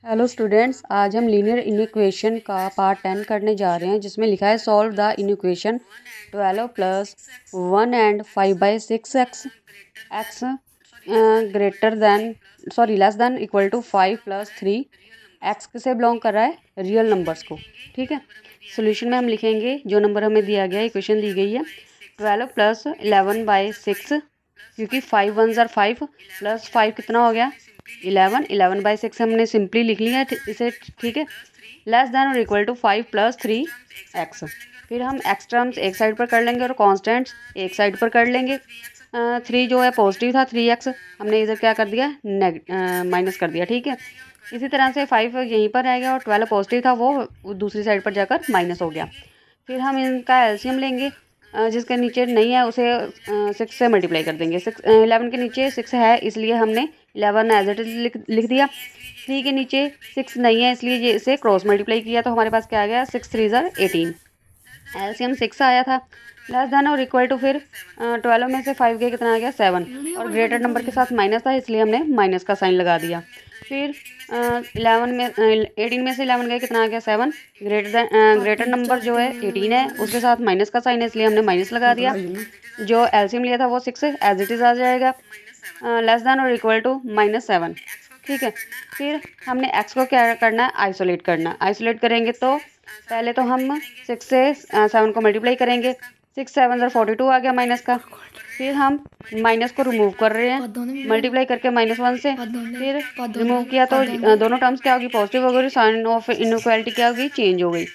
Hello students, आज हम linear equation का पार्ट 10 करने जा रहे हैं, जिसमें लिखा है solve the equation 12 plus 1 and 5/6 X less than equal to 5 plus 3 X किसे बिलोंग कर रहा है? रियल नंबर्स को। ठीक है, सोल्यूशन में हम लिखेंगे जो नंबर हमें दिया गया है, इक्वेशन दी गई है 12 प्लस 11/6, क्योंकि 5 1 ज़र 5 प्लस 5 कितना हो गया 11/6 हमने सिंपली लिख लिया है इसे। ठीक है, लेस देन और इक्वल टू 5 प्लस 3 एक्स। फिर हम एक्स टर्म्स एक साइड पर कर लेंगे और कॉन्स्टेंट्स एक साइड पर कर लेंगे। 3 जो है पॉजिटिव था, 3x हमने इधर क्या कर दिया, माइनस कर दिया। ठीक है, इसी तरह से 5 यहीं पर रहेगा और 12 पॉजिटिव था, वो दूसरी साइड पर जाकर माइनस हो गया। फिर हम इनका एलसीएम लेंगे, जिसके नीचे नहीं है उसे 6 से मल्टीप्लाई कर देंगे। 11 के नीचे 6 है, इसलिए हमने 11 एज इट इज लिख दिया। 3 के नीचे 6 नहीं है, इसलिए ये इसे क्रॉस मल्टीप्लाई किया, तो हमारे पास क्या आ गया 6 3 ज़र 18। एलसीएम 6 आया था, लेस देन और इक्वल टू फिर 12 में से 5 गया, कितना आ गया 7, और ग्रेटर नंबर के साथ माइनस था, इसलिए हमने माइनस का साइन लगा दिया। फिर 18 में से 11 गया, कितना आ गया 7, ग्रेटर नंबर जो है 18 है, उसके साथ माइनस का साइन है, इसलिए हमने माइनस लगा दिया। जो एलसीएम लिया था वो 6 एज इट इज़ आ जाएगा, लेस देन और इक्वल टू -7। ठीक है, फिर हमने एक्स को क्या करना है, आइसोलेट करना है। आइसोलेट करेंगे तो पहले तो हम 6 से 7 को मल्टीप्लाई करेंगे, 6 7 ज़र 42 आ गया माइनस का। फिर हम माइनस को रिमूव कर रहे हैं, मल्टीप्लाई करके -1 से, फिर रिमूव किया तो दोनों टर्म्स क्या होगी, पॉजिटिव हो गई, साइन ऑफ इनइक्वालिटी क्या होगी, चेंज हो गई।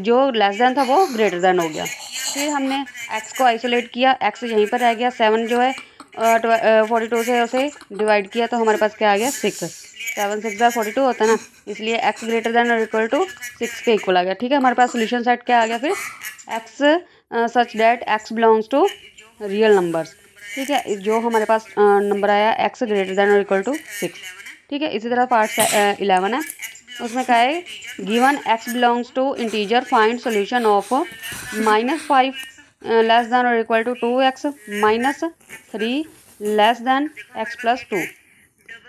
जो लेस देन था वो ग्रेटर देन हो गया। फिर हमने एक्स को आइसोलेट किया, एक्स यहीं पर रह गया, 7 जो है 42 से उसे डिवाइड किया, तो हमारे पास क्या आ गया 6। 7 6 ज़र 42 होता है ना, इसलिए एक्स ग्रेटर देन और इक्वल टू 6 के इक्वल आ गया। ठीक है, हमारे पास सोल्यूशन सेट क्या आ गया फिर, X such that X belongs to real numbers. ठीक है, जो हमारे पास नंबर आया एक्स ग्रेटर देन और इक्वल टू 6। ठीक है, इसी तरह पार्ट 11 है, उसमें क्या है, given x belongs to integer, find solution of -5 less than और equal to 2x -3 less than x plus 2।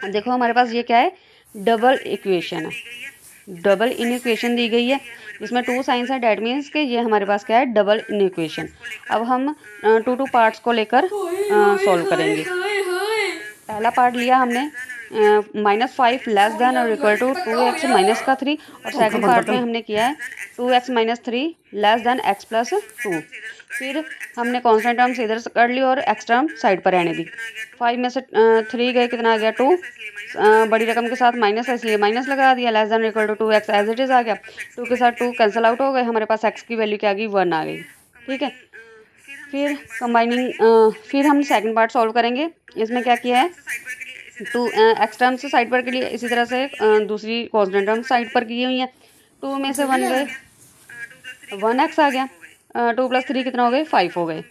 देखो हमारे पास ये क्या है, डबल इक्वेशन है, डबल इन इक्वेशन दी गई है, जिसमें 2 साइंस है, डेट मीन्स के ये हमारे पास क्या है, डबल इन इक्वेशन। अब हम 2 पार्ट्स को लेकर सॉल्व करेंगे। पहला पार्ट लिया हमने -5 लेस देन और इक्वल टू 2x माइनस का 3, और सेकंड पार्ट में हमने किया है 2x minus 3 less than x plus 2। फिर हमने कॉन्स्टेंट टर्म्स इधर से कर ली और एक्स टर्म साइड पर रहने दी। 5 में से 3 गए, कितना आ गया 2, बड़ी रकम के साथ माइनस है, इसलिए माइनस लगा दिया, less than equal to 2x as it is आ गया। 2 के साथ 2 कैंसिल आउट हो गए, हमारे पास x की वैल्यू क्या आ गई 1 आ गई। ठीक है, फिर कंबाइनिंग, फिर हम सेकंड पार्ट सॉल्व करेंगे। इसमें क्या किया है, 2 एक्स टर्म्स साइड पर के लिए, इसी तरह से दूसरी कॉन्स्टेंट टर्म साइड पर की हुई है। 2 में से 1 गए, 1x आ गया, 2 + 3 कितना हो गए 5 हो गए।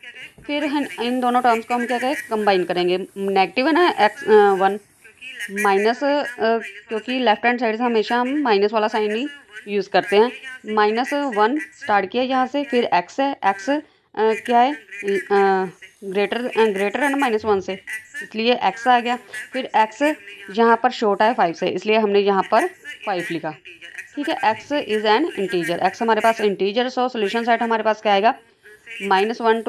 फिर इन दोनों टर्म्स को हम क्या करें, कंबाइन करेंगे। नेगेटिव है ना x 1 माइनस, क्योंकि लेफ्ट हैंड साइड से हमेशा हम माइनस वाला साइन ही यूज़ करते हैं। -1 स्टार्ट किया यहाँ से, फिर x है, x क्या है, ग्रेटर है ना -1 से, इसलिए x आ गया। फिर x यहाँ पर छोटा है 5 से, इसलिए हमने यहाँ पर 5 लिखा। ठीक है, x is an integer, x हमारे पास इंटीजर, सो सोल्यूशन सेट हमारे पास क्या आएगा, -1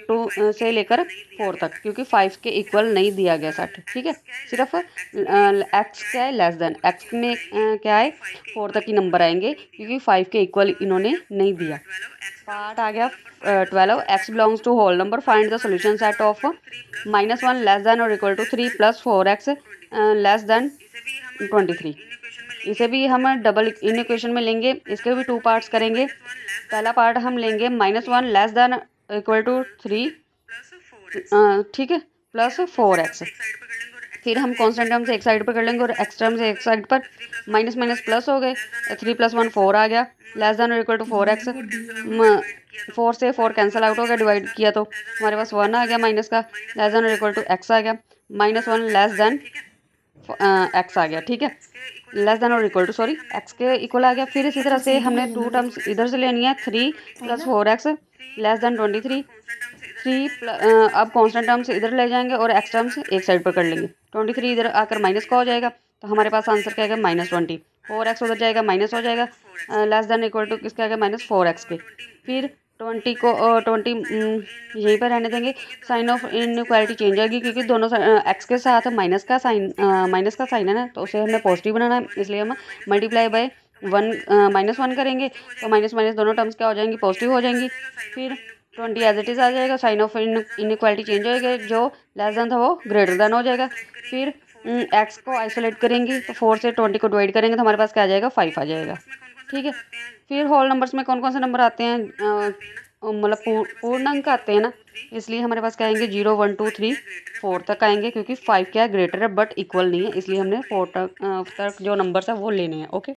टू से लेकर 4 तक, क्योंकि 5 के इक्वल नहीं दिया गया सेट। ठीक है, सिर्फ x क्या है, लेस देन x में क्या है 4 तक ही नंबर आएंगे, क्योंकि 5 के इक्वल इन्होंने नहीं दिया। पार्ट आ गया 12, x belongs to whole number, find the solution set of -1 less than और equal to 3 + 4x less than 23। इसे भी हम डबल इन इक्वेशन में लेंगे, इसके भी 2 पार्ट्स करेंगे। पहला पार्ट हम लेंगे -1 लेस देन इक्वल टू 3, ठीक है, प्लस 4x। फिर हम कॉन्स्टेंट टर्म से एक साइड पर कर लेंगे और एक्स टर्म से एक साइड पर, माइनस माइनस प्लस हो गए, 3 + 1 4 आ गया, लेस देन और इक्वल टू 4x। 4 से 4 कैंसिल आउट हो गया, डिवाइड किया तो हमारे पास 1 आ गया माइनस का, लेस देन और इक्वल टू x आ गया, -1 लेस देन x आ गया। ठीक है, लेस देन और इक्वल टू, सॉरी, x के इक्वल आ गया। फिर इसी तरह से हमने 2 टर्म्स इधर से लेनी है, 3 + 4x लेस देन 23। 3 अब कॉन्स्टेंट टर्म्स इधर ले जाएंगे और एक्स टर्म्स एक साइड पर कर लेंगे। 23 इधर आकर माइनस का हो जाएगा, तो हमारे पास आंसर क्या आएगा -20। 4x उधर जाएगा, माइनस हो जाएगा, लेस देन इक्वल टू किसके आगे, -4x के। फिर 20 को 20 यहीं पर रहने देंगे। साइन ऑफ इनइक्वालिटी चेंज होगी क्योंकि दोनों एक्स के साथ माइनस का साइन है ना, तो उसे हमने पॉजिटिव बनाना है, इसलिए हम मल्टीप्लाई बाय 1 करेंगे तो माइनस माइनस दोनों टर्म्स क्या हो जाएंगी, पॉजिटिव हो जाएंगी। फिर 20 एज इट इज़ आ जाएगा, साइन ऑफ इनइक्वालिटी चेंज होएगा, जो लेस देन था वो ग्रेटर देन हो जाएगा। फिर एक्स को आइसोलेट करेंगे तो 4 से 20 को डिवाइड करेंगे तो हमारे पास क्या आ जाएगा, 5 आ जाएगा। ठीक है। फिर होल नंबर्स में कौन कौन से नंबर आते हैं, मतलब पूर्णांक आते हैं ना, इसलिए हमारे पास क्या आएंगे, 0 1 2 3 4 तक आएंगे, क्योंकि 5 क्या है, ग्रेटर है बट इक्वल नहीं है, इसलिए हमने 4 तक जो नंबर्स है वो लेने हैं। ओके।